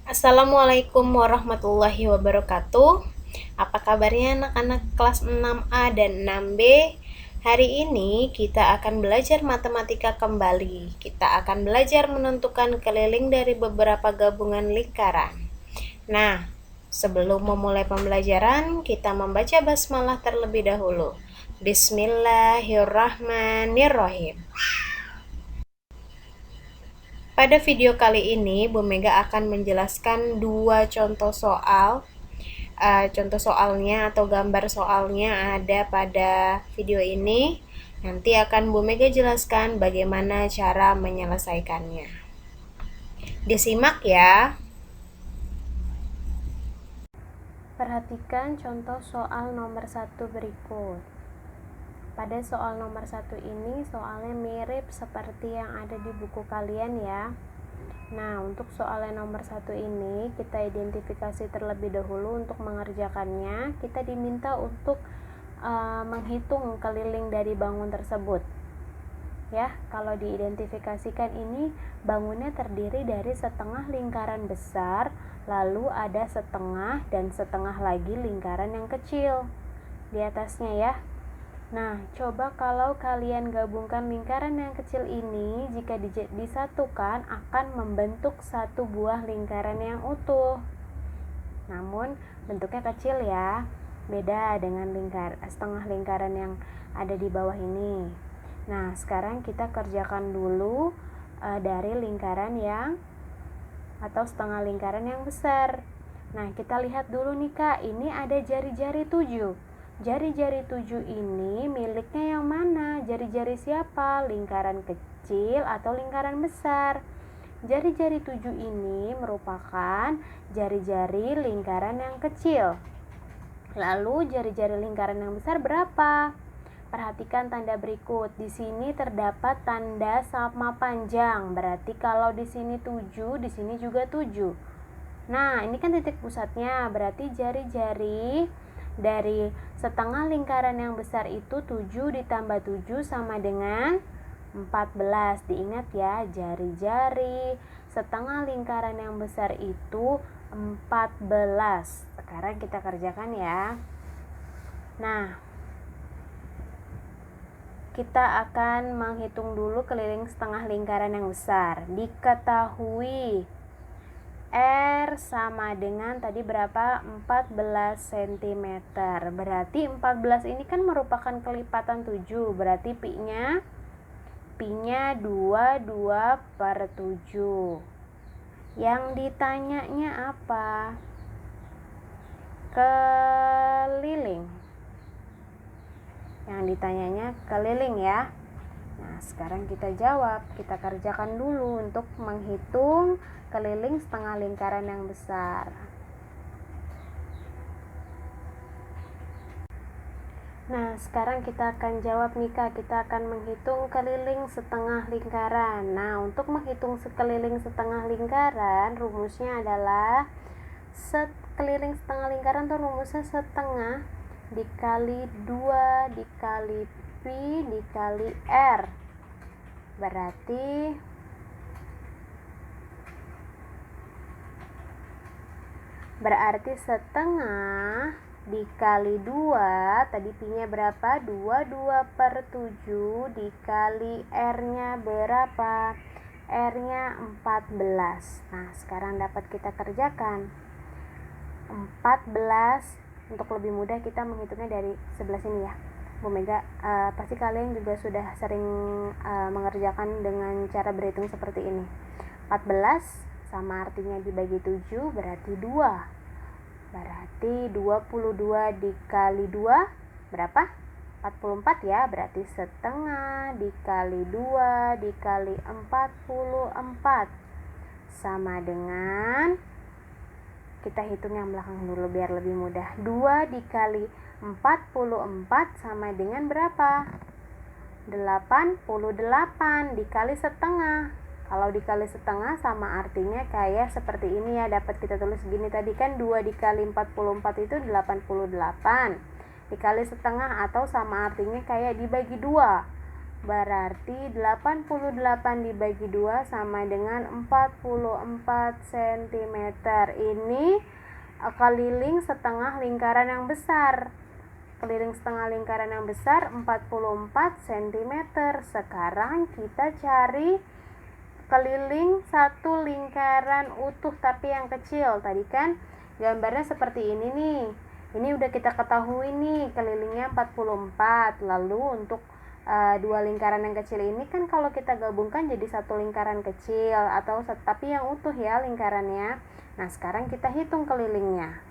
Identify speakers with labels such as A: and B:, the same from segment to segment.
A: Assalamualaikum warahmatullahi wabarakatuh. Apa kabarnya anak-anak kelas 6A dan 6B? Hari ini kita akan belajar matematika kembali. Kita akan belajar menentukan keliling dari beberapa gabungan lingkaran. Nah, sebelum memulai pembelajaran, kita membaca basmalah terlebih dahulu. Bismillahirrahmanirrahim. Pada video kali ini, Bu Mega akan menjelaskan dua contoh soal. Contoh soalnya atau gambar soalnya ada pada video ini. Nanti akan Bu Mega jelaskan bagaimana cara menyelesaikannya. Disimak ya. Perhatikan contoh soal nomor 1 berikut. Pada soal nomor 1 ini, soalnya mirip seperti yang ada di buku kalian ya. Nah, untuk soal nomor 1 ini, kita identifikasi terlebih dahulu untuk mengerjakannya. Kita diminta untuk menghitung keliling dari bangun tersebut. Ya, kalau diidentifikasikan ini, bangunnya terdiri dari setengah lingkaran besar, lalu ada setengah dan setengah lagi lingkaran yang kecil di atasnya ya. Nah, coba kalau kalian gabungkan lingkaran yang kecil ini, jika disatukan akan membentuk satu buah lingkaran yang utuh. Namun, bentuknya kecil ya. Beda dengan setengah lingkaran yang ada di bawah ini. Nah, sekarang kita kerjakan dulu dari lingkaran yang atau setengah lingkaran yang besar. Nah, kita lihat dulu nih Kak, ini ada jari-jari 7. Jari-jari 7 ini miliknya yang mana? Jari-jari siapa? Lingkaran kecil atau lingkaran besar? Jari-jari 7 ini merupakan jari-jari lingkaran yang kecil. Lalu jari-jari lingkaran yang besar berapa? Perhatikan tanda berikut. Di sini terdapat tanda sama panjang. Berarti kalau di sini 7, di sini juga 7. Nah, ini kan titik pusatnya. Berarti jari-jari dari setengah lingkaran yang besar itu 7 ditambah 7 sama dengan 14. Diingat ya, jari-jari setengah lingkaran yang besar itu 14. Sekarang kita kerjakan ya. Nah, kita akan menghitung dulu keliling setengah lingkaran yang besar. Diketahui R sama dengan tadi berapa? 14 cm. Berarti 14 ini kan merupakan kelipatan 7. Berarti pi-nya 22 per 7. Yang ditanyanya apa? Keliling. Yang ditanyanya keliling ya. Nah, sekarang kita jawab. Kita kerjakan dulu untuk menghitung keliling setengah lingkaran yang besar. Nah, sekarang kita akan jawab nih Kak. Kita akan menghitung keliling setengah lingkaran. Nah, untuk menghitung sekeliling setengah lingkaran, rumusnya adalah keliling setengah lingkaran tuh rumusnya setengah dikali 2 dikali pi dikali r. Berarti setengah dikali 2, tadi pi-nya berapa? 22 per 7 dikali r-nya berapa? R-nya 14. Nah, sekarang dapat kita kerjakan. 14, untuk lebih mudah kita menghitungnya dari sebelah sini ya. Bu Mega, pasti kalian juga sudah sering mengerjakan dengan cara berhitung seperti ini. 14 sama artinya dibagi 7 berarti 2. Berarti 22 dikali 2 berapa? 44 ya. Berarti setengah dikali 2 dikali 44 sama dengan, kita hitung yang belakang dulu biar lebih mudah. 2 dikali 44 sama dengan berapa? 88 dikali setengah. Kalau dikali setengah sama artinya kayak seperti ini ya. Dapat kita tulis gini, tadi kan 2 dikali 44 itu 88. Dikali setengah atau sama artinya kayak dibagi 2. Berarti 88 dibagi 2 sama dengan 44 cm. Ini keliling setengah lingkaran yang besar. Keliling setengah lingkaran yang besar 44 cm. Sekarang kita cari keliling satu lingkaran utuh tapi yang kecil. Tadi kan gambarnya seperti ini nih. Ini udah kita ketahui nih, kelilingnya 44. Lalu untuk dua lingkaran yang kecil ini kan kalau kita gabungkan jadi satu lingkaran kecil atau tapi yang utuh ya lingkarannya. Nah, sekarang kita hitung kelilingnya.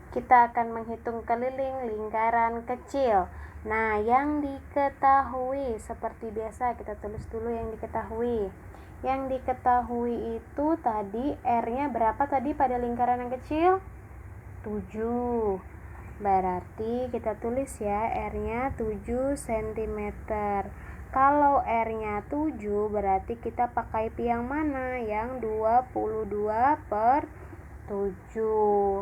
A: Kita akan menghitung keliling lingkaran kecil. Nah, yang diketahui seperti biasa kita tulis dulu yang diketahui. Yang diketahui itu tadi R-nya berapa tadi pada lingkaran yang kecil? 7. Berarti kita tulis ya R-nya 7 cm. Kalau R-nya 7 berarti kita pakai pi yang mana? Yang 22/7.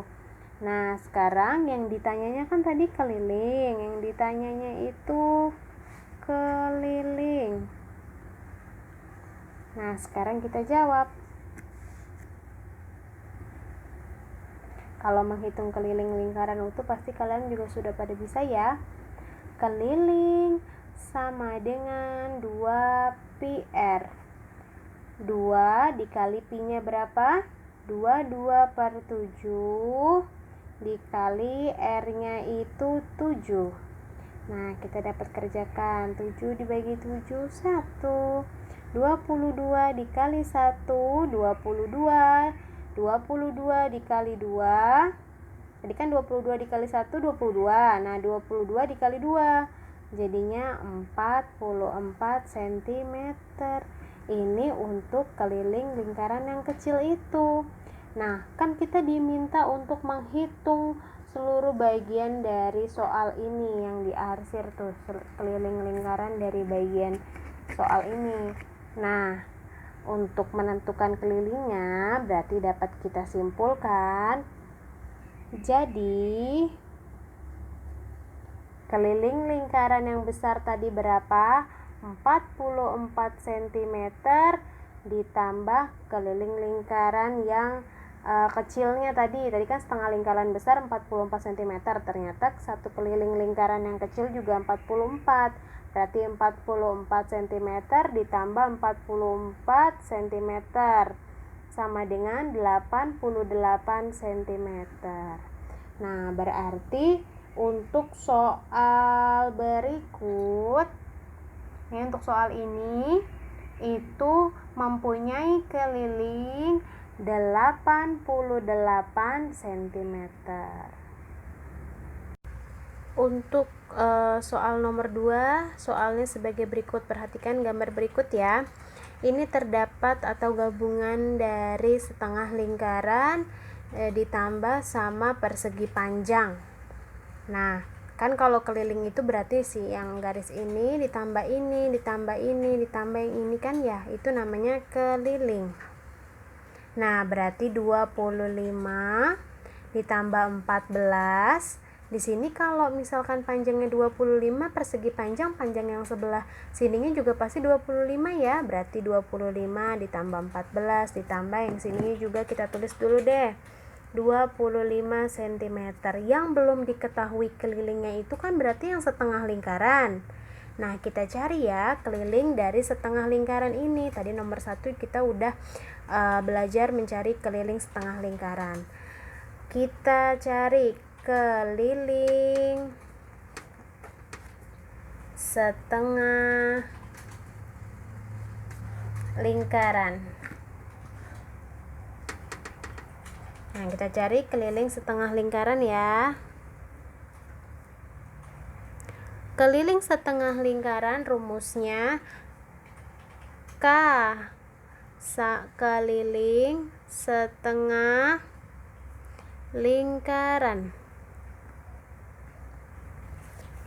A: Nah, sekarang yang ditanyanya kan tadi keliling. Yang ditanyanya itu keliling. Nah, sekarang kita jawab. Kalau menghitung keliling lingkaran utuh pasti kalian juga sudah pada bisa ya. Keliling sama dengan 2 pi R. 2 dikali pi-nya berapa? 22/7 dikali R-nya itu 7. Nah, kita dapat kerjakan 7 dibagi 7, 1. 22 dikali 1, 22. 22 dikali 2. Tadi kan 22 dikali 1, 22. Nah, 22 dikali 2. Jadinya 44 cm. Ini untuk keliling lingkaran yang kecil itu. Nah, kan kita diminta untuk menghitung seluruh bagian dari soal ini yang diarsir tuh, keliling lingkaran dari bagian soal ini. Nah, untuk menentukan kelilingnya berarti dapat kita simpulkan. Jadi keliling lingkaran yang besar tadi berapa? 44 cm ditambah keliling lingkaran yang kecilnya tadi kan setengah lingkaran besar 44 cm. Ternyata satu keliling lingkaran yang kecil juga 44. Berarti 44 cm ditambah 44 cm sama dengan 88 cm. Nah, berarti untuk soal berikut untuk soal ini itu mempunyai keliling 88 cm. Untuk soal nomor 2, soalnya sebagai berikut. Perhatikan gambar berikut ya. Ini terdapat atau gabungan dari setengah lingkaran ditambah sama persegi panjang. Nah, kan kalau keliling itu berarti sih yang garis ini ditambah ini, ditambah ini, ditambah yang ini kan ya, itu namanya keliling. Nah, berarti 25 ditambah 14. Di sini kalau misalkan panjangnya 25, persegi panjang yang sebelah sininya juga pasti 25 ya. Berarti 25 ditambah 14 ditambah yang sininya juga kita tulis dulu deh. 25 cm. Yang belum diketahui kelilingnya itu kan berarti yang setengah lingkaran. Nah, kita cari ya keliling dari setengah lingkaran ini. Tadi nomor 1 kita udah belajar mencari keliling setengah lingkaran. Kita cari keliling setengah lingkaran. Nah, kita cari keliling setengah lingkaran ya. Keliling setengah lingkaran rumusnya K keliling setengah lingkaran.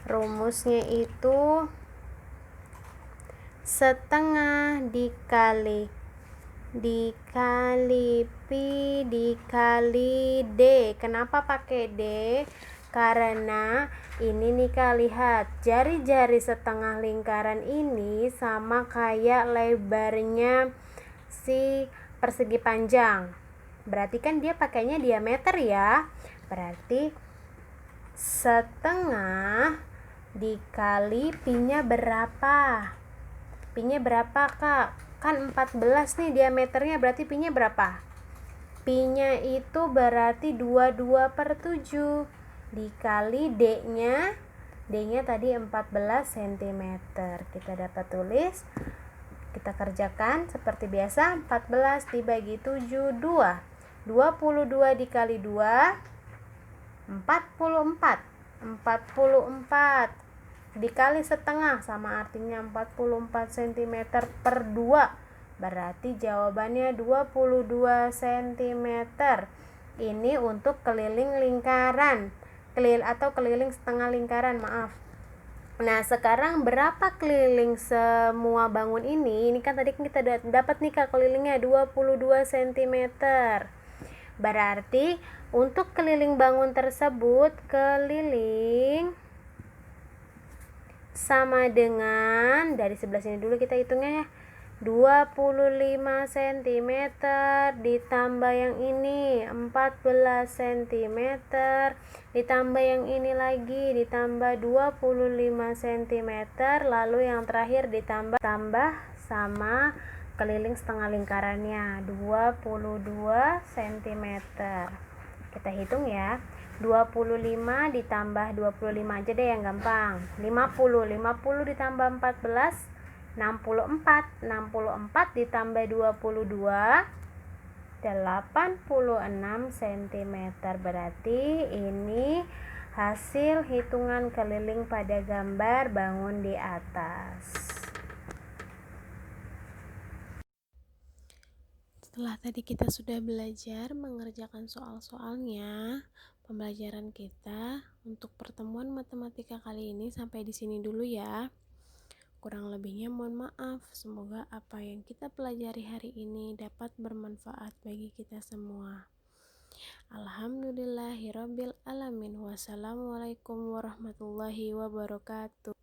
A: Rumusnya itu setengah dikali pi dikali D. Kenapa pakai D? Karena ini nih Kak, lihat jari-jari setengah lingkaran ini sama kayak lebarnya si persegi panjang. Berarti kan dia pakainya diameter ya. Berarti setengah dikali pi-nya berapa? Pi-nya berapa Kak? Kan 14 nih diameternya, berarti pi-nya berapa? Pi-nya itu berarti 22/7 dikali D-nya. D-nya tadi 14 cm. Kita dapat tulis, kita kerjakan seperti biasa. 14 dibagi 7, 2. 22 dikali 2, 44. 44 dikali setengah sama artinya 44 cm per 2. Berarti jawabannya 22 cm. Ini untuk keliling lingkaran. Keliling setengah lingkaran, maaf. Nah, sekarang berapa keliling semua bangun ini? Ini kan tadi kita dapat nih Kak kelilingnya 22 cm. Berarti untuk keliling bangun tersebut, keliling sama dengan, dari sebelah sini dulu kita hitungnya ya, 25 cm ditambah yang ini 14 cm ditambah yang ini lagi ditambah 25 cm, lalu yang terakhir ditambah sama keliling setengah lingkarannya 22 cm. Kita hitung ya, 25 ditambah 25 aja deh yang gampang, 50 ditambah 14, 64 ditambah 22, 86 cm. Berarti ini hasil hitungan keliling pada gambar bangun di atas. Setelah tadi kita sudah belajar mengerjakan soal-soalnya, pembelajaran kita untuk pertemuan matematika kali ini sampai di sini dulu ya. Kurang lebihnya mohon maaf. Semoga apa yang kita pelajari hari ini dapat bermanfaat bagi kita semua. Alhamdulillahirabbil alamin. Wassalamualaikum warahmatullahi wabarakatuh.